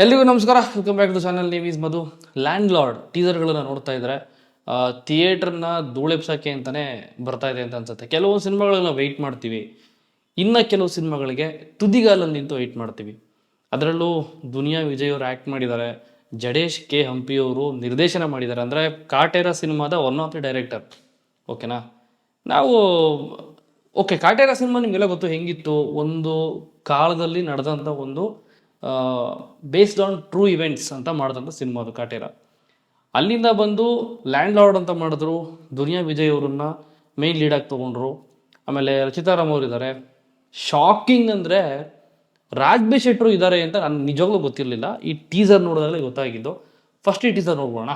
ಎಲ್ರಿಗೂ ನಮಸ್ಕಾರ, welcome back to channel. Name is Madhu. Landlord ಟೀಸರ್ಗಳನ್ನ ನೋಡ್ತಾ ಇದ್ರೆ ಥಿಯೇಟರ್ನ ಧೂಳೆಪ್ಸಕ್ಕೆ ಅಂತಲೇ ಬರ್ತಾ ಇದೆ ಅಂತ ಅನ್ಸುತ್ತೆ. ಕೆಲವು ಸಿನಿಮಾಗಳನ್ನ ವೆಯ್ಟ್ ಮಾಡ್ತೀವಿ, ಇನ್ನು ಕೆಲವು ಸಿನಿಮಾಗಳಿಗೆ ತುದಿಗಾಲಲ್ಲಿ ನಿಂತು ವೆಯ್ಟ್ ಮಾಡ್ತೀವಿ. ಅದರಲ್ಲೂ ದುನಿಯಾ ವಿಜಯ್ ಅವರು ಆ್ಯಕ್ಟ್ ಮಾಡಿದ್ದಾರೆ, ಜಡೇಶ್ ಕೆ ಹಂಪಿಯವರು ನಿರ್ದೇಶನ ಮಾಡಿದ್ದಾರೆ. ಅಂದರೆ ಕಾಟೇರ ಸಿನಿಮಾದ ಒನ್ ಆಫ್ ದಿ ಡೈರೆಕ್ಟರ್. ಓಕೆನಾ? ನಾವು ಕಾಟೇರ ಸಿನಿಮಾ ನಿಮಗೆಲ್ಲ ಗೊತ್ತು ಹೆಂಗಿತ್ತು. ಒಂದು ಕಾಲದಲ್ಲಿ ನಡೆದಂಥ ಒಂದು ಬೇಸ್ಡ್ ಆನ್ ಟ್ರೂ ಇವೆಂಟ್ಸ್ ಅಂತ ಮಾಡಿದಂಥ ಸಿನಿಮಾ ಅದು ಕಾಟೇರ. ಅಲ್ಲಿಂದ ಬಂದು ಲ್ಯಾಂಡ್ ಲಾರ್ಡ್ ಅಂತ ಮಾಡಿದ್ರು, ದುನಿಯಾ ವಿಜಯ್ ಅವರನ್ನ ಮೇನ್ ಲೀಡಾಗಿ ತೊಗೊಂಡ್ರು. ಆಮೇಲೆ ರಚಿತಾರಾಮ್ ಅವರು ಇದ್ದಾರೆ. ಶಾಕಿಂಗ್ ಅಂದರೆ ರಾಜ್ ಬಿ ಶೆಟ್ಟರು ಇದ್ದಾರೆ ಅಂತ ನನಗೆ ನಿಜವಾಗ್ಲೂ ಗೊತ್ತಿರಲಿಲ್ಲ. ಈ ಟೀಸರ್ ನೋಡಿದಾಗಲೇ ಗೊತ್ತಾಗಿದ್ದು. ಫಸ್ಟ್ ಈ ಟೀಸರ್ ನೋಡ್ಬೋಣ.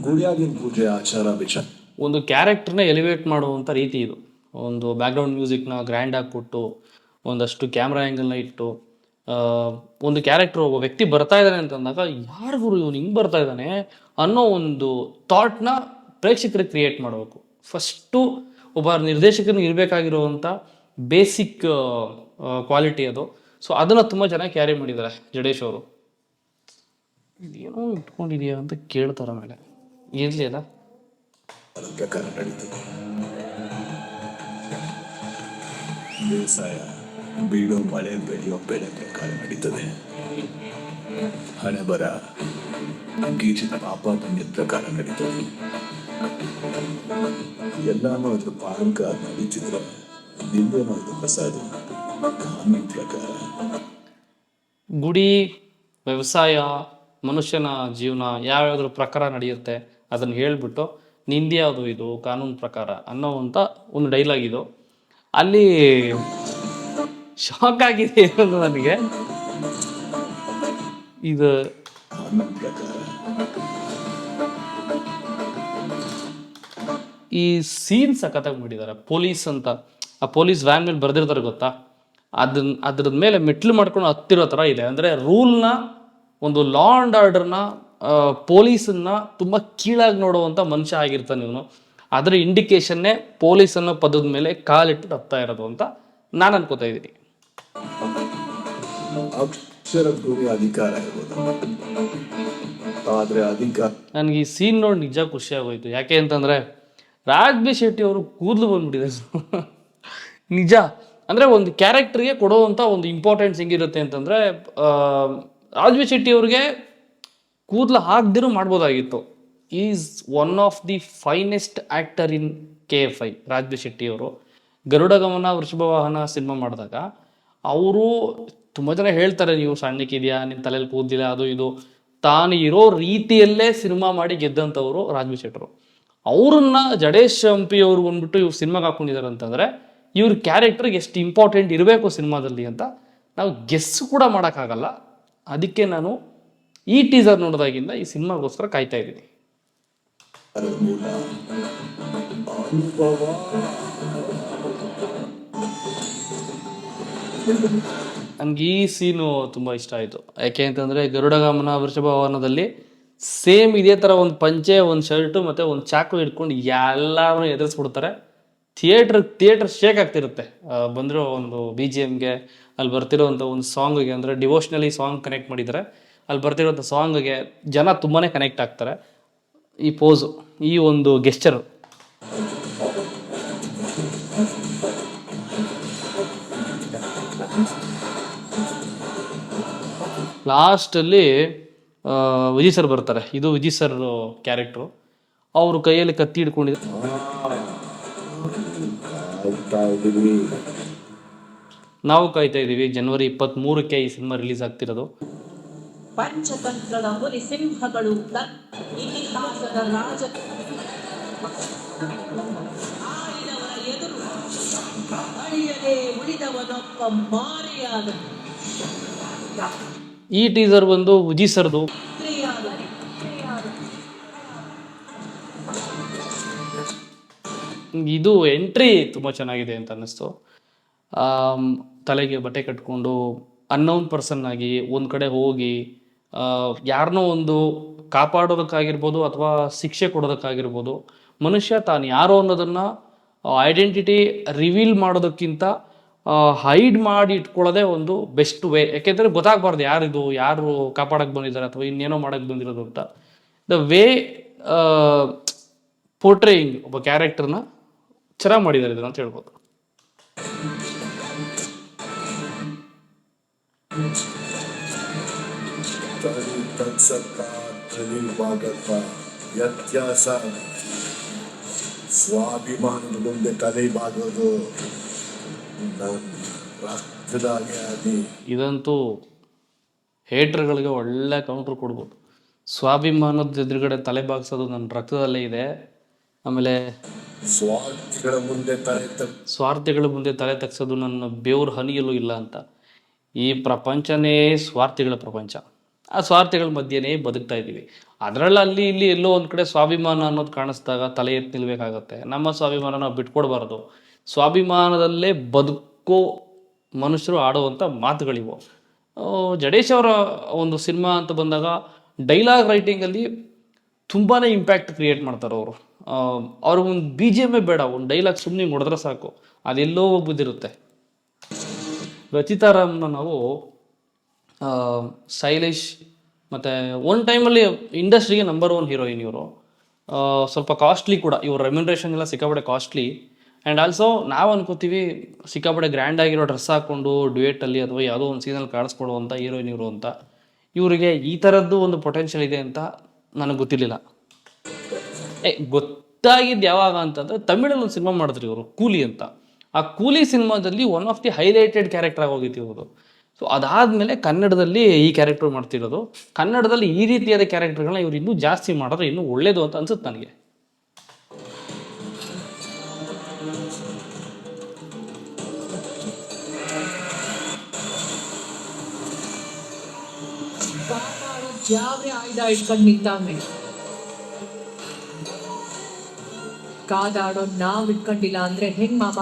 ಗುಡಿಯಾಗಿನ ಪೂಜೆ ಆಚಾರ ವಿಚಾರ ಒಂದು ಕ್ಯಾರೆಕ್ಟರ್ನ ಎಲಿವೇಟ್ ಮಾಡುವಂಥ ರೀತಿ ಇದು. ಒಂದು ಬ್ಯಾಕ್ಗ್ರೌಂಡ್ ಮ್ಯೂಸಿಕ್ನ ಗ್ರ್ಯಾಂಡ್ ಆಗಿಬಿಟ್ಟು, ಒಂದಷ್ಟು ಕ್ಯಾಮ್ರಾ ಆ್ಯಂಗಲ್ನ ಇಟ್ಟು, ಒಂದು ಕ್ಯಾರೆಕ್ಟರ್, ಒಬ್ಬ ವ್ಯಕ್ತಿ ಬರ್ತಾ ಇದ್ದಾನೆ ಅಂತಂದಾಗ ಯಾರಿಗೂ ಇವನು ಹಿಂಗೆ ಬರ್ತಾ ಇದ್ದಾನೆ ಅನ್ನೋ ಒಂದು ಥಾಟ್ನ ಪ್ರೇಕ್ಷಕರಿಗೆ ಕ್ರಿಯೇಟ್ ಮಾಡಬೇಕು. ಫಸ್ಟು ಒಬ್ಬ ನಿರ್ದೇಶಕನಿಗೆ ಇರಬೇಕಾಗಿರುವಂಥ ಬೇಸಿಕ್ ಕ್ವಾಲಿಟಿ ಅದು. ಸೊ ಅದನ್ನು ತುಂಬ ಚೆನ್ನಾಗಿ ಕ್ಯಾರಿ ಮಾಡಿದ್ದಾರೆ ಜಡೇಶ್ ಅವರು. ಇದೇನೋ ಇಟ್ಕೊಂಡಿದೆಯಾ ಅಂತ ಕೇಳ್ತಾರೆ ಮೇಲೆ ಇರಲಿ ಅಲ್ಲ. ಪ್ರಕಾರ ನಡೀತದೆ. ಬೇಸಾಯ ಬೀಳೋ ಮಳೆ ಬೆಳೆಯೋ ಬೆಳೆ ಪ್ರಕಾರ ನಡೀತದೆ. ಹಣೆ ಬರ ಗೀಚಿನ ಪಾಪ ಪುಣ್ಯದ ಪ್ರಕಾರ ನಡೀತದೆ. ಎಲ್ಲಾನು ಅದ್ರ ಪಾಲಕ ನಡೀತಿದ್ರೆ ನಿಂದೇನೋ ಇದು ಪ್ರಸಾದ ಕಾನೂನು ಪ್ರಕಾರ. ಗುಡಿ, ವ್ಯವಸಾಯ, ಮನುಷ್ಯನ ಜೀವನ ಯಾವ್ಯಾವ್ದ್ರ ಪ್ರಕಾರ ನಡೆಯುತ್ತೆ ಅದನ್ನು ಹೇಳಿಬಿಟ್ಟು ನಿಂದು ಯಾವುದು ಇದು ಕಾನೂನು ಪ್ರಕಾರ ಅನ್ನೋವಂಥ ಒಂದು ಡೈಲಾಗ್ ಇದು. ಅಲ್ಲಿ ಶಾಕ್ ಆಗಿದೆ ನನಗೆ. ಇದು ಈ ಸೀನ್ ಸಖತ್ತಾಗಿ ಮಾಡಿದ್ದಾರೆ. ಪೊಲೀಸ್ ಅಂತ ಆ ಪೊಲೀಸ್ ವ್ಯಾನ್ ಮೇಲೆ ಬರೆದಿರ್ತಾರೆ ಗೊತ್ತಾ, ಅದ್ರದ ಮೇಲೆ ಮೆಟ್ಲು ಮಾಡ್ಕೊಂಡು ಹತ್ತಿರೋ ಥರ ಇದೆ. ಅಂದರೆ ರೂಲ್ನ, ಒಂದು ಲಾ ಆ್ಯಂಡ್ ಆರ್ಡರ್ನ, ಪೊಲೀಸನ್ನ ತುಂಬ ಕೀಳಾಗಿ ನೋಡುವಂಥ ಮನುಷ್ಯ ಆಗಿರ್ತಾನೆ ಇವನು. ಅದರ ಇಂಡಿಕೇಶನ್ನೇ ಪೊಲೀಸ್ ಅನ್ನೋ ಪದದ ಮೇಲೆ ಕಾಲಿಟ್ಟು ಹತ್ತಾ ಇರೋದು ಅಂತ ನಾನು ಅನ್ಕೋತಾ ಇದ್ದೀನಿ. ಅಧಿಕಾರ ಆದ್ರೆ ಅಧಿಕಾರ ನನಗೆ ಈ ಸೀನ್ ನೋಡಿ ನಿಜ ಖುಷಿ ಆಗೋಯ್ತು. ಯಾಕೆ ಅಂತಂದರೆ ರಾಜ್ ಬಿ ಶೆಟ್ಟಿ ಅವರು ಕೂದಲು ಬಂದ್ಬಿಟ್ಟಿದೆ ನಿಜ. ಅಂದರೆ ಒಂದು ಕ್ಯಾರೆಕ್ಟರ್ಗೆ ಕೊಡುವಂಥ ಒಂದು ಇಂಪಾರ್ಟೆನ್ಸ್ ಹೆಂಗಿರುತ್ತೆ ಅಂತಂದರೆ, ರಾಜ್ ಬಿ ಶೆಟ್ಟಿ ಅವ್ರಿಗೆ ಕೂದಲು ಹಾಕ್ದಿರೂ ಮಾಡ್ಬೋದಾಗಿತ್ತು. Is one of the finest actor in KFI. Raj B Shetty ಅವರು ಗರುಡ ಗಮನ, ವೃಷಭ ವಾಹನ ಸಿನಿಮಾ ಮಾಡಿದಾಗ ಅವರು ತುಂಬ ಜನ ಹೇಳ್ತಾರೆ, ನೀವು ಸಣ್ಣಕ್ಕಿದೆಯಾ, ನಿಮ್ಮ ತಲೆಯಲ್ಲಿ ಕೂದಿಲ್ಲ, ಅದು ಇದು. ತಾನು ಇರೋ ರೀತಿಯಲ್ಲೇ ಸಿನಿಮಾ ಮಾಡಿ ಗೆದ್ದಂಥವರು ರಾಜ್ ಬಿ ಶೆಟ್ಟರು. ಅವ್ರನ್ನ ಜಡೇಶ್ ಹಂಪಿ ಅವರು ಬಂದ್ಬಿಟ್ಟು ಇವ್ರು ಸಿನಿಮಾಗೆ ಹಾಕೊಂಡಿದ್ದಾರೆ ಅಂತಂದರೆ ಇವ್ರ ಕ್ಯಾರೆಕ್ಟರ್ಗೆ ಎಷ್ಟು ಇಂಪಾರ್ಟೆಂಟ್ ಇರಬೇಕು ಸಿನಿಮಾದಲ್ಲಿ ಅಂತ ನಾವು ಗೆಸ್ ಕೂಡ ಮಾಡೋಕ್ಕಾಗಲ್ಲ. ಅದಕ್ಕೆ ನಾನು ಈ ಟೀಸರ್ ನೋಡಿದಾಗಿಂದ ಈ ಸಿನಿಮಾಗೋಸ್ಕರ ಕಾಯ್ತಾ ಇದ್ದೀನಿ. ನನಗೆ ಈ ಸೀನು ತುಂಬ ಇಷ್ಟ ಆಯಿತು. ಯಾಕೆ ಅಂತಂದರೆ ಗರುಡಗಮನ, ವೃಷಭವನದಲ್ಲಿ ಸೇಮ್ ಇದೇ ಥರ ಒಂದು ಪಂಚೆ, ಒಂದು ಶರ್ಟು ಮತ್ತು ಒಂದು ಚಾಕು ಹಿಡ್ಕೊಂಡು ಎಲ್ಲರೂ ಎದುರಿಸ್ಬಿಡ್ತಾರೆ. ಥಿಯೇಟರ್ ಶೇಕ್ ಆಗ್ತಿರುತ್ತೆ. ಬಂದಿರೋ ಒಂದು BGMಗೆ, ಅಲ್ಲಿ ಬರ್ತಿರೋವಂಥ ಒಂದು ಸಾಂಗಿಗೆ, ಅಂದರೆ ಡಿವೋಷ್ನಲಿ ಸಾಂಗ್ ಕನೆಕ್ಟ್ ಮಾಡಿದ್ದಾರೆ, ಅಲ್ಲಿ ಬರ್ತಿರೋಂಥ ಸಾಂಗಿಗೆ ಜನ ತುಂಬಾ ಕನೆಕ್ಟ್ ಆಗ್ತಾರೆ. ಈ ಪೋಸು, ಈ ಒಂದು ಗೆಸ್ಚರು. ಲಾಸ್ಟಲ್ಲಿ ವಿಜಯ್ ಸರ್ ಬರ್ತಾರೆ. ಇದು ವಿಜಯ್ ಸರ್ ಕ್ಯಾರೆಕ್ಟ್ರು. ಅವರು ಕೈಯಲ್ಲಿ ಕತ್ತಿ ಹಿಡ್ಕೊಂಡಿದ್ದಾರೆ. ನಾವು ಕಾಯ್ತಾ ಇದ್ದೀವಿ. ಜನವರಿ 23ಕ್ಕೆ ಈ ಸಿನಿಮಾ ರಿಲೀಸ್ ಆಗ್ತಿರೋದು. ಪಂಚತಂತ್ರದ ಹುಲಿ ಸಿಂಹಗಳು ಇತಿಹಾಸದ ರಾಜ ಆಳಿದವರ ಎದುರು ಅಳಿಯದೆ ಉಳಿದವನೊಬ್ಬ ಮಾರಿಯಾದ. ಈ ಟೀಸರ್ ಬಂದು ವಿಜಯ್ ಸರ್ದು. ಇದು ಎಂಟ್ರಿ ತುಂಬ ಚೆನ್ನಾಗಿದೆ ಅಂತ ಅನ್ನಿಸ್ತು. ತಲೆಗೆ ಬಟ್ಟೆ ಕಟ್ಕೊಂಡು ಅನ್ನೌನ್ ಪರ್ಸನ್ ಆಗಿ ಒಂದು ಕಡೆ ಹೋಗಿ ಯಾರನ್ನೋ ಒಂದು ಕಾಪಾಡೋದಕ್ಕಾಗಿರ್ಬೋದು ಅಥವಾ ಶಿಕ್ಷೆ ಕೊಡೋದಕ್ಕಾಗಿರ್ಬೋದು, ಮನುಷ್ಯ ತಾನು ಯಾರು ಅನ್ನೋದನ್ನು ಐಡೆಂಟಿಟಿ ರಿವೀಲ್ ಮಾಡೋದಕ್ಕಿಂತ ಹೈಡ್ ಮಾಡಿ ಇಟ್ಕೊಳ್ಳೋದೇ ಒಂದು ಬೆಸ್ಟ್ ವೇ. ಯಾಕೆಂದರೆ ಗೊತ್ತಾಗಬಾರ್ದು ಯಾರಿದು, ಯಾರು ಕಾಪಾಡಕ್ಕೆ ಬಂದಿದ್ದಾರೆ ಅಥವಾ ಇನ್ನೇನೋ ಮಾಡಕ್ಕೆ ಬಂದಿರೋದು ಅಂತ. ದ ವೇ ಪೋರ್ಟ್ರೇಯಿಂಗ್ ಒಬ್ಬ ಕ್ಯಾರೆಕ್ಟರ್ನ ಚೆನ್ನಾಗಿ ಮಾಡಿದ್ದಾರೆ ಇದನ್ನು ಅಂತ ಹೇಳ್ಬೋದು. ವ್ಯತ್ಯಾಸ ಸ್ವಾಭಿಮಾನದ ಮುಂದೆ ತಲೆ ಬಾಗೋದು ನನ್ನ ರಕ್ತದಾಗೆ ಆಗಿ. ಇದಂತೂ ಹೇಟ್ರ್ಗಳಿಗೆ ಒಳ್ಳೆ ಕೌಂಟ್ರ್ ಕೊಡ್ಬೋದು. ಸ್ವಾಭಿಮಾನದ ಎದುರುಗಡೆ ತಲೆ ಬಾಗಿಸೋದು ನನ್ನ ರಕ್ತದಲ್ಲೇ ಇದೆ. ಆಮೇಲೆ ಸ್ವಾರ್ಥಿಗಳ ಮುಂದೆ ತಲೆ ತಗ್ಸೋದು ನನ್ನ ಬೆವ್ರ ಹನಿಯಲ್ಲೂ ಇಲ್ಲ ಅಂತ. ಈ ಪ್ರಪಂಚನೇ ಸ್ವಾರ್ಥಿಗಳ ಪ್ರಪಂಚ. ಆ ಸ್ವಾರ್ಥಿಗಳ ಮಧ್ಯೆನೇ ಬದುಕ್ತಾ ಇದ್ದೀವಿ. ಅದರಲ್ಲಿ ಅಲ್ಲಿ ಇಲ್ಲಿ ಎಲ್ಲೋ ಒಂದು ಕಡೆ ಸ್ವಾಭಿಮಾನ ಅನ್ನೋದು ಕಾಣಿಸ್ದಾಗ ತಲೆ ಎತ್ತಿ ನಿಲ್ಬೇಕಾಗತ್ತೆ. ನಮ್ಮ ಸ್ವಾಭಿಮಾನ ನಾವು ಬಿಟ್ಕೊಡ್ಬಾರ್ದು. ಸ್ವಾಭಿಮಾನದಲ್ಲೇ ಬದುಕೋ ಮನುಷ್ಯರು ಆಡುವಂಥ ಮಾತುಗಳಿವು. ಜಡೇಶ್ ಅವರ ಒಂದು ಸಿನಿಮಾ ಅಂತ ಬಂದಾಗ ಡೈಲಾಗ್ ರೈಟಿಂಗಲ್ಲಿ ತುಂಬಾ ಇಂಪ್ಯಾಕ್ಟ್ ಕ್ರಿಯೇಟ್ ಮಾಡ್ತಾರೆ ಅವರು. ಅವ್ರಿಗೊಂದು ಬಿ ಜಿ ಎಮ್ಮೇ ಬೇಡ, ಒಂದು ಡೈಲಾಗ್ ಸುಮ್ಮನೆ ಹೊಡೆದ್ರೆ ಸಾಕು, ಅದೆಲ್ಲೋ ಬಂದಿರುತ್ತೆ. ರಚಿತಾ ರಾಮ್ನ ನಾವು ಸ್ಟೈಲಿಶ್ ಮತ್ತು ಒಂದು ಟೈಮಲ್ಲಿ ಇಂಡಸ್ಟ್ರಿಗೆ ನಂಬರ್ 1 ಹೀರೋಯಿನ್ ಇವರು. ಸ್ವಲ್ಪ ಕಾಸ್ಟ್ಲಿ ಕೂಡ, ಇವ್ರ ರೆಮ್ಯುನರೇಷನ್ ಎಲ್ಲ ಸಿಕ್ಕಾಪಟ್ಟೆ ಕಾಸ್ಟ್ಲಿ. ಆ್ಯಂಡ್ ಆಲ್ಸೋ ನಾವು ಅನ್ಕೋತೀವಿ ಸಿಕ್ಕಾಪಟ್ಟೆ ಗ್ರ್ಯಾಂಡ್ ಆಗಿರೋ ಡ್ರೆಸ್ ಹಾಕ್ಕೊಂಡು ಡ್ಯುಯೆಟಲ್ಲಿ ಅಥವಾ ಯಾವುದೋ ಒಂದು ಸೀನಲ್ಲಿ ಕಾಣಿಸ್ಕೊಡುವಂಥ ಹೀರೋಯಿನ್ ಇವರು ಅಂತ. ಇವರಿಗೆ ಈ ಥರದ್ದು ಒಂದು ಪೊಟೆನ್ಷಿಯಲ್ ಇದೆ ಅಂತ ನನಗೆ ಗೊತ್ತಿರಲಿಲ್ಲ. ಗೊತ್ತಾಗಿದ್ದು ಯಾವಾಗ ಅಂತಂದರೆ ತಮಿಳಲ್ಲಿ ಒಂದು ಸಿನಿಮಾ ಮಾಡಿದ್ರು ಇವರು, ಕೂಲಿ ಅಂತ. ಆ ಕೂಲಿ ಸಿನಿಮಾದಲ್ಲಿ one of the highlighted character ಆಗೋಗಿತ್ತು ಇವರು. ಸೊ ಅದಾದಮೇಲೆ ಕನ್ನಡದಲ್ಲಿ ಈ ಕ್ಯಾರೆಕ್ಟರ್ ಮಾಡ್ತಿರೋದು. ಕನ್ನಡದಲ್ಲಿ ಈ ರೀತಿಯಾದ ಕ್ಯಾರೆಕ್ಟರ್ಗಳನ್ನ ಇವರು ಇನ್ನೂ ಜಾಸ್ತಿ ಮಾಡಿದ್ರೆ ಇನ್ನೂ ಒಳ್ಳೇದು ಅಂತ ಅನ್ಸುತ್ತೆ ನನಗೆ. ಯಾವ್ದೇ ಆಯುಧ ಇಟ್ಕೊಂಡು ನಿಂತಾವೆ, ಕಾದಾಡೋ ನಾವ್ ಇಟ್ಕೊಂಡಿಲ್ಲ ಅಂದ್ರೆ ಹೆಂಗ್ ಮಾಮ?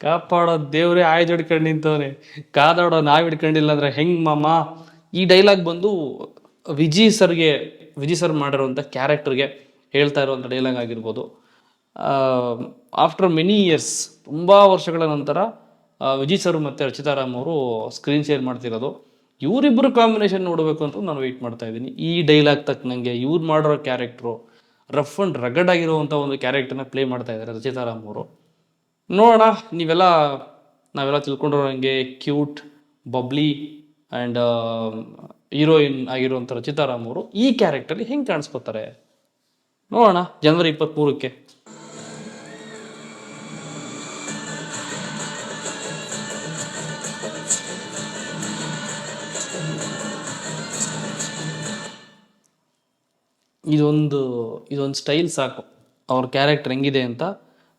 ಕಾಪಾಡೋ ದೇವ್ರೆ ಆಯ್ದು ಹಿಡ್ಕೊಂಡು ನಿಂತವನೆ, ಕಾದಾಡೋ ನಾವು ಹಿಡ್ಕೊಂಡಿಲ್ಲ ಅಂದರೆ ಹೆಂಗೆ ಮಾಮ. ಈ ಡೈಲಾಗ್ ಬಂದು ವಿಜಯ್ ಸರ್ ಮಾಡಿರೋಂಥ ಕ್ಯಾರೆಕ್ಟರ್ಗೆ ಹೇಳ್ತಾ ಇರುವಂಥ ಡೈಲಾಗ್ ಆಗಿರ್ಬೋದು. ಆಫ್ಟರ್ ಮೆನಿ ಇಯರ್ಸ್, ತುಂಬ ವರ್ಷಗಳ ನಂತರ ವಿಜಯ್ ಸರ್ ಮತ್ತು ರಚಿತಾ ರಾಮ್ ಅವರು ಸ್ಕ್ರೀನ್ ಶೇರ್ ಮಾಡ್ತಿರೋದು. ಇವರಿಬ್ಬರು ಕಾಂಬಿನೇಷನ್ ನೋಡಬೇಕು ಅಂತ ನಾನು ವೆಯ್ಟ್ ಮಾಡ್ತಾ ಇದ್ದೀನಿ. ಈ ಡೈಲಾಗ್ ತಕ್ಕನಂಗೆ ಇವ್ರು ಮಾಡಿರೋ ಕ್ಯಾರೆಕ್ಟ್ರು ರಫ್ ಆ್ಯಂಡ್ ರಗಡ್ ಆಗಿರುವಂಥ ಒಂದು ಕ್ಯಾರೆಕ್ಟರ್ನ ಪ್ಲೇ ಮಾಡ್ತಾ ಇದ್ದಾರೆ ರಚಿತಾ ರಾಮ್ ಅವರು. ನೋಡೋಣ, ನಾವೆಲ್ಲ ತಿಳ್ಕೊಂಡಿರೋ ಹಂಗೆ ಕ್ಯೂಟ್, ಬಬ್ಲಿ ಆ್ಯಂಡ್ ಹೀರೋಯಿನ್ ಆಗಿರುವಂಥ ರಚಿತಾ ರಾಮ್ ಅವರು ಈ ಕ್ಯಾರೆಕ್ಟರ್ಲಿ ಹೆಂಗೆ ಕಾಣಿಸ್ಕೊತಾರೆ ನೋಡೋಣ ಜನವರಿ 23ಕ್ಕೆ. ಇದೊಂದು ಸ್ಟೈಲ್ ಸಾಕು ಅವ್ರ ಕ್ಯಾರೆಕ್ಟರ್ ಹೆಂಗಿದೆ ಅಂತ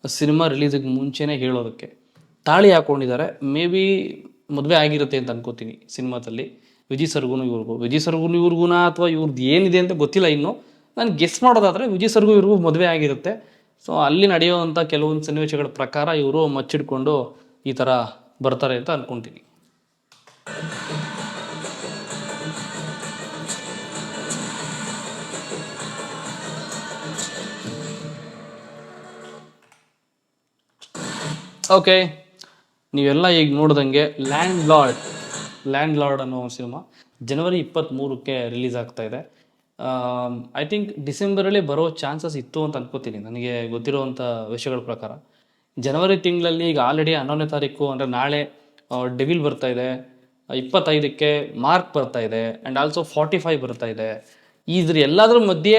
ಸಿನಿಮಾ ರಿಲೀಸಿಗೆ ಮುಂಚೆನೇ ಹೇಳೋದಕ್ಕೆ. ತಾಳಿ ಹಾಕ್ಕೊಂಡಿದ್ದಾರೆ, ಮೇ ಬಿ ಮದುವೆ ಆಗಿರುತ್ತೆ ಅಂತ ಅನ್ಕೋತೀನಿ ಸಿನಿಮಾದಲ್ಲಿ. ವಿಜಯ್ ಸರ್ಗೂ ಇವ್ರಿಗೂ ಅಥವಾ ಇವ್ರದ್ದು ಏನಿದೆ ಅಂತ ಗೊತ್ತಿಲ್ಲ ಇನ್ನು. ನಾನು ಗೆಸ್ ಮಾಡೋದಾದರೆ ವಿಜಯ್ ಸರ್ಗೂ ಇವ್ರಿಗೂ ಮದುವೆ ಆಗಿರುತ್ತೆ. ಸೊ ಅಲ್ಲಿ ನಡೆಯುವಂಥ ಕೆಲವೊಂದು ಸನ್ನಿವೇಶಗಳ ಪ್ರಕಾರ ಇವರು ಮಚ್ಚಿಡ್ಕೊಂಡು ಈ ಥರ ಬರ್ತಾರೆ ಅಂತ ಅಂದ್ಕೊತೀನಿ. ಓಕೆ, ನೀವೆಲ್ಲ ಈಗ ನೋಡ್ದಂಗೆ ಲ್ಯಾಂಡ್ ಲಾರ್ಡ್ ಅನ್ನೋ ಒಂದು ಸಿನಿಮಾ ಜನವರಿ 23ಕ್ಕೆ ರಿಲೀಸ್ ಆಗ್ತಾ ಇದೆ. ಐ ಥಿಂಕ್ ಡಿಸೆಂಬರಲ್ಲಿ ಬರೋ ಚಾನ್ಸಸ್ ಇತ್ತು ಅಂತ ಅನ್ಕೋತೀನಿ ನನಗೆ ಗೊತ್ತಿರೋವಂಥ ವಿಷಯಗಳ ಪ್ರಕಾರ. ಜನವರಿ ತಿಂಗಳಲ್ಲಿ ಈಗ ಆಲ್ರೆಡಿ 11ನೇ ತಾರೀಕು ಅಂದರೆ ನಾಳೆ ಡೆವಿಲ್ ಬರ್ತಾ ಇದೆ, 25ಕ್ಕೆ ಮಾರ್ಕ್ ಬರ್ತಾ ಇದೆ, ಆ್ಯಂಡ್ ಆಲ್ಸೋ 45 ಬರ್ತಾ ಇದೆ. ಇದ್ರ ಎಲ್ಲದರ ಮಧ್ಯೆ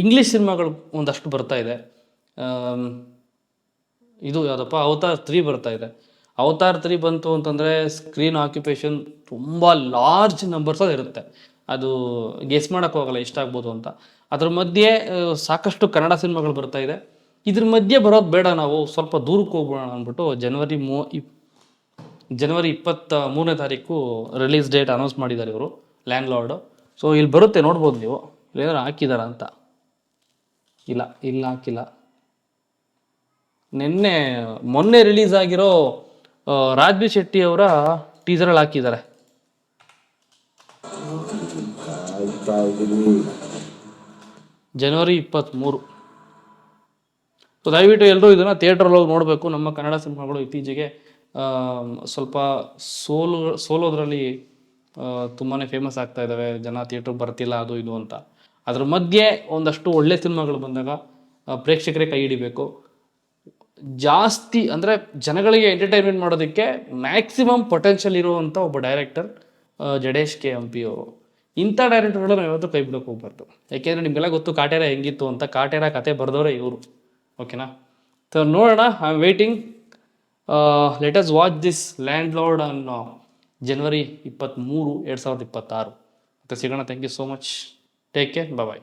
ಇಂಗ್ಲೀಷ್ ಸಿನಿಮಾಗಳು ಒಂದಷ್ಟು ಬರ್ತಾ ಇದೆ. ಇದು ಯಾವುದಪ್ಪ, ಅವತಾರ್ 3 ಬರ್ತಾ ಇದೆ. ಅವತಾರ್ 3 ಬಂತು ಅಂತಂದರೆ ಸ್ಕ್ರೀನ್ ಆಕ್ಯುಪೇಷನ್ ತುಂಬ ಲಾರ್ಜ್ ನಂಬರ್ಸಲ್ಲಿ ಇರುತ್ತೆ. ಅದು ಗೆಸ್ ಮಾಡೋಕ್ಕೆ ಹೋಗಲ್ಲ ಎಷ್ಟಾಗ್ಬೋದು ಅಂತ. ಅದ್ರ ಮಧ್ಯೆ ಸಾಕಷ್ಟು ಕನ್ನಡ ಸಿನಿಮಾಗಳು ಬರ್ತಾ ಇದೆ. ಇದ್ರ ಮಧ್ಯೆ ಬರೋದು ಬೇಡ, ನಾವು ಸ್ವಲ್ಪ ದೂರಕ್ಕೆ ಹೋಗ್ಬೋಣ ಅಂದ್ಬಿಟ್ಟು ಜನವರಿ 23ನೇ ತಾರೀಕು ರಿಲೀಸ್ ಡೇಟ್ ಅನೌನ್ಸ್ ಮಾಡಿದ್ದಾರೆ ಇವರು, ಲ್ಯಾಂಡ್ ಲಾರ್ಡು. ಸೊ ಇಲ್ಲಿ ಬರುತ್ತೆ, ನೋಡ್ಬೋದು ನೀವು. ಇಲ್ಲೇನಾದ್ರು ಹಾಕಿದಾರ ಅಂತ? ಇಲ್ಲ ಹಾಕಿಲ್ಲ. ಮೊನ್ನೆ ರಿಲೀಸ್ ಆಗಿರೋ ರಾಜ್ಬಿ ಶೆಟ್ಟಿ ಅವರ ಟೀಸರಲ್ಲಿ ಹಾಕಿದ್ದಾರೆ. ಬರ್ತಾ ಇದ್ದೀವಿ. ಜನವರಿ 23. ಸೊ ದಯವಿಟ್ಟು ಎಲ್ಲರೂ ಇದನ್ನು ಥಿಯೇಟ್ರಲ್ಲಿ ಹೋಗಿ ನೋಡಬೇಕು. ನಮ್ಮ ಕನ್ನಡ ಸಿನಿಮಾಗಳು ಇತ್ತೀಚೆಗೆ ಸ್ವಲ್ಪ ಸೋಲೋದ್ರಲ್ಲಿ ತುಂಬಾ ಫೇಮಸ್ ಆಗ್ತಾ ಇದ್ದಾವೆ. ಜನ ಥಿಯೇಟ್ರಿಗೆ ಬರ್ತಿಲ್ಲ ಅದು ಇದು ಅಂತ. ಅದ್ರ ಮಧ್ಯೆ ಒಂದಷ್ಟು ಒಳ್ಳೆ ಸಿನಿಮಾಗಳು ಬಂದಾಗ ಪ್ರೇಕ್ಷಕರೇ ಕೈ ಹಿಡಿಬೇಕು. ಜಾಸ್ತಿ ಅಂದರೆ ಜನಗಳಿಗೆ ಎಂಟರ್ಟೈನ್ಮೆಂಟ್ ಮಾಡೋದಕ್ಕೆ ಮ್ಯಾಕ್ಸಿಮಮ್ ಪೊಟೆನ್ಷಿಯಲ್ ಇರುವಂಥ ಒಬ್ಬ ಡೈರೆಕ್ಟರ್ ಜಡೇಶ್ ಕೆ ಹಂಪಿ ಅವರು. ಇಂಥ ಡೈರೆಕ್ಟರ್ಗಳು ನಾವು ಯಾವತ್ತೂ ಕೈ ಬಿಡೋಕೆ ಹೋಗ್ಬಾರ್ದು. ಯಾಕೆಂದರೆ ನಿಮಗೆಲ್ಲ ಗೊತ್ತು ಕಾಟೇರ ಹೆಂಗಿತ್ತು ಅಂತ. ಕಾಟೇರ ಕತೆ ಬರೆದವರೇ ಇವರು. ಓಕೆನಾ? ಸೊ ನೋಡೋಣ. I am waiting. Let us watch this landlord on January 23, 2026. ಮತ್ತೆ ಸಿಗೋಣ. Thank you so much. Take care. Bye.